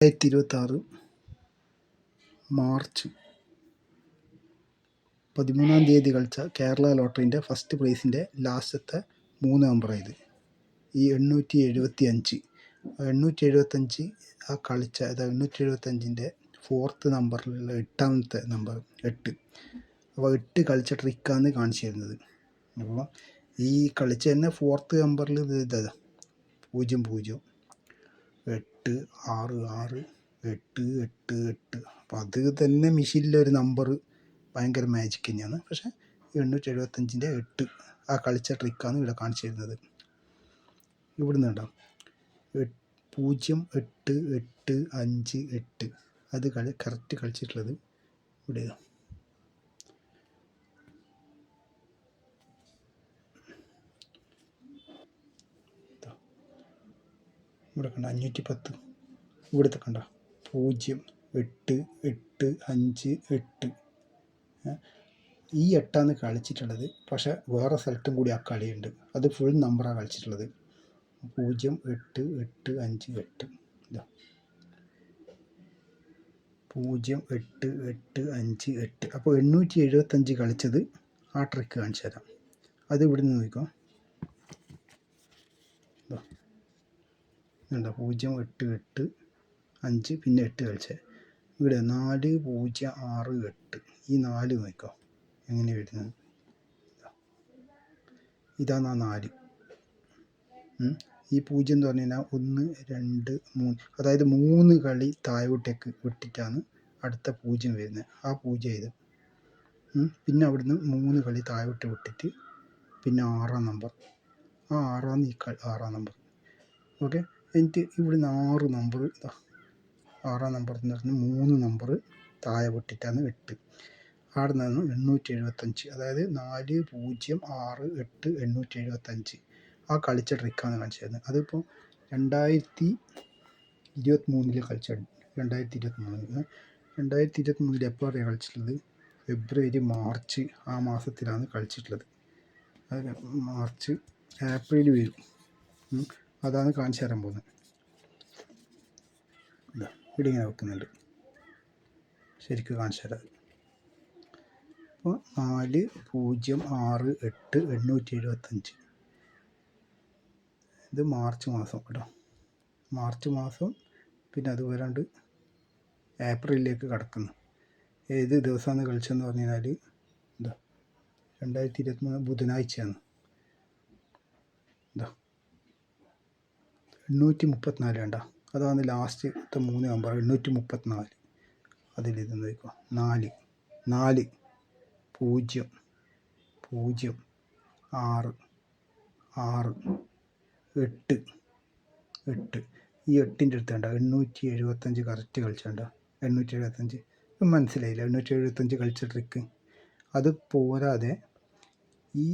2026 March 13 കളിച്ച Kerala ലോട്ടറിൻ്റെ first പ്രൈസിൻ്റെ ലാസ്റ്റത്തെ 3 നമ്പറായത് ഈ 875 ആ കളിച്ച 875ൻ്റെ 4th നമ്പറിലുള്ള 8ാമത്തെ നമ്പർ 8. അപ്പോൾ 8 കളിച്ച ട്രിക്കാണ് കാണിച്ചു തരുന്നത്. അപ്പോൾ ഈ കളിച്ച തന്നെ 4th നമ്പറിൽ ഇതാ 00 8 6 6 8 8 8. അപ്പോൾ അത് തന്നെ മെഷീനിലൊരു നമ്പർ ഭയങ്കര മാജിക് തന്നെയാണ്. പക്ഷേ 875ൻ്റെ 8 ആ കളിച്ച ട്രിക്കാണ് ഇവിടെ കാണിച്ചു തരുന്നത്. ഇവിടുന്ന് ഉണ്ടാവും 0 8 8 5 8 അത് കറക്റ്റ് കളിച്ചിട്ടുള്ളത് ഇവിടെ. ഇവിടെ കണ്ട 510 ഇവിടുത്തെ കണ്ട 0 8 8 5 8. ഈ 8ആണ് കളിച്ചിട്ടുള്ളത്. പക്ഷേ വേറെ സ്ഥലത്തും കൂടി ആ കളിയുണ്ട്. അത് ഫുൾ നമ്പറാണ് കളിച്ചിട്ടുള്ളത്. 0 8 8 5 8 ഇതാ 0 8 8 5 8. അപ്പോൾ 875 കളിച്ചത് ആ ട്രിക്ക് കാണിച്ചു തരാം. അത് ഇവിടെ നിന്ന് നോക്കാം. ഇതാ 0 8 8 5 പിന്നെ 8 കളിച്ചത്. ഇവിടെ 4 0 6 8 ഈ 4 നോക്കാം എങ്ങനെ വരുന്നത്. ഇതാണ് ആ 4. ഈ 0 എന്ന് പറഞ്ഞു കഴിഞ്ഞാൽ 1 2 3, അതായത് 3 കളി താഴോട്ടേക്ക് വിട്ടിട്ടാണ് അടുത്ത 0 വരുന്നത്. ആ 0 ഇത്. പിന്നെ അവിടുന്ന് 3 കളി താഴോട്ട് വിട്ടിട്ട് പിന്നെ 6ാം നമ്പർ. ആ 6ാം നമ്പർ. ഓക്കെ. എന്നിട്ട് ഇവിടുന്ന് 6 നമ്പർ 6ാം നമ്പർ എന്ന് പറഞ്ഞാൽ 3 നമ്പർ താഴെ വിട്ടിട്ടാണ് 8. അവിടെ നിന്നാണ് 875. അതായത് 4 0 6 8 875 ആ കളിച്ച ട്രിക്കാണ് കാണിച്ചു തരുന്നത്. അതിപ്പോൾ 2023 കളിച്ച 2023 എപ്പോഴാണ് കളിച്ചിട്ടുള്ളത്? ഫെബ്രുവരി മാർച്ച് ആ മാസത്തിലാണ് കളിച്ചിട്ടുള്ളത്. അത് മാർച്ച് ഏപ്രിൽ വരും. അതാണ് കാണിച്ചു തരാൻ പോകുന്നത്. ഇവിടെ ഇങ്ങനെ വെക്കുന്നുണ്ട്. ശരിക്കും കാണിച്ചു തരാം. അപ്പോൾ 4 0 6 8 875 ഇത് മാർച്ച് മാസം കേട്ടോ. മാർച്ച് മാസം പിന്നെ അത് വരാണ്ട് ഏപ്രിലിലേക്ക് കടക്കുന്നു. ഏത് ദിവസമാണ് കളിച്ചതെന്ന് പറഞ്ഞു കഴിഞ്ഞാൽ എന്താ 2023 ബുധനാഴ്ചയാണ്. എന്താ 834 വേണ്ട, അതാണ് ലാസ്റ്റത്തെ 3 നമ്പർ 834. അതിലിത് നോക്കുക 4 4 0 0 6 6 8 8. ഈ 8ൻ്റെ അടുത്ത് വേണ്ട 875 കറക്റ്റ് കളിച്ചേണ്ട. 875 മനസ്സിലായില്ല. 875 കളിച്ച ട്രിക്ക്. അത് പോരാതെ ഈ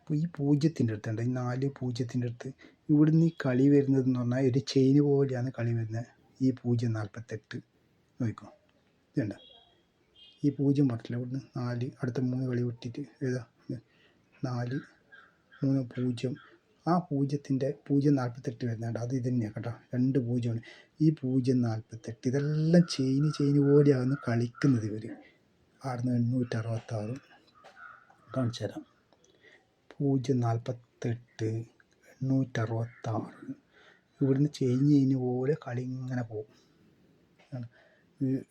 0ത്തിൻ്റെ അടുത്തുണ്ട്. ഈ 4 0ത്തിൻ്റെ അടുത്ത് ഇവിടുന്ന് ഈ കളി വരുന്നതെന്ന് പറഞ്ഞാൽ ഒരു ചെയിൻ പോലെയാണ് കളി വരുന്നത്. ഈ 048 നോക്കുക. ഇതുണ്ട് ഈ 0 പറഞ്ഞില്ല. ഇവിടുന്ന് 4 അടുത്ത 3 കളി വിട്ടിട്ട് എഴുതാം 4 3 0. ആ 0ത്തിൻ്റെ 048 വരുന്നുണ്ട്. അത് ഇത് തന്നെയാണ് കേട്ടോ. 2 0 ഈ 048 ഇതെല്ലാം ചെയിൻ പോലെയാണ് കളിക്കുന്നത് ഇവർ. അവിടുന്ന് 866 കാണിച്ചു തരാം. 048 866 ഇവിടുന്ന് ചെയിൻ പോലെ കളി ഇങ്ങനെ പോകും.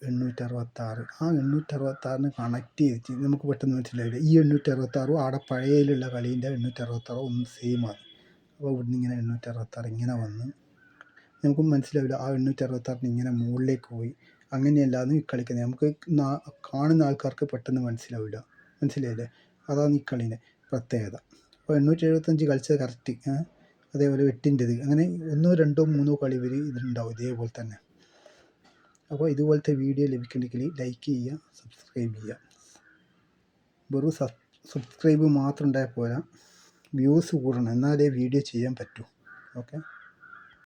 866 ആ 866 കണക്ട് ചെയ്തിട്ട് നമുക്ക് പെട്ടെന്ന് മനസ്സിലായില്ല. ഈ 866 അവിടെ പഴയയിലുള്ള കളീൻ്റെ 866 ഒന്ന് സെയിമാണ്. അപ്പോൾ ഇവിടുന്ന് ഇങ്ങനെ 866 ഇങ്ങനെ വന്ന് നമുക്ക് മനസ്സിലാവില്ല. ആ 866 ഇങ്ങനെ മുകളിലേക്ക് പോയി. അങ്ങനെയല്ലാന്ന് ഈ കളിക്കുന്നത്. നമുക്ക് കാണുന്ന ആൾക്കാർക്ക് പെട്ടെന്ന് മനസ്സിലാവില്ല. മനസ്സിലായില്ലേ? അതാണ് ഈ കളീൻ്റെ പ്രത്യേകത. അപ്പോൾ 875 കളിച്ചത് കറക്റ്റ്. അതേപോലെ 8ൻ്റെത് അങ്ങനെ 1 2 3 കളി ഇവർ ഇതിലുണ്ടാവും ഇതേപോലെ തന്നെ. അപ്പോൾ ഇതുപോലത്തെ വീഡിയോ ലഭിക്കണമെങ്കിൽ ലൈക്ക് ചെയ്യുക, സബ്സ്ക്രൈബ് ചെയ്യുക. വെറും സബ്സ്ക്രൈബ് മാത്രം ഉണ്ടായാൽ പോരാ, വ്യൂസ് കൂടണം, എന്നാലേ വീഡിയോ ചെയ്യാൻ പറ്റൂ. ഓക്കെ.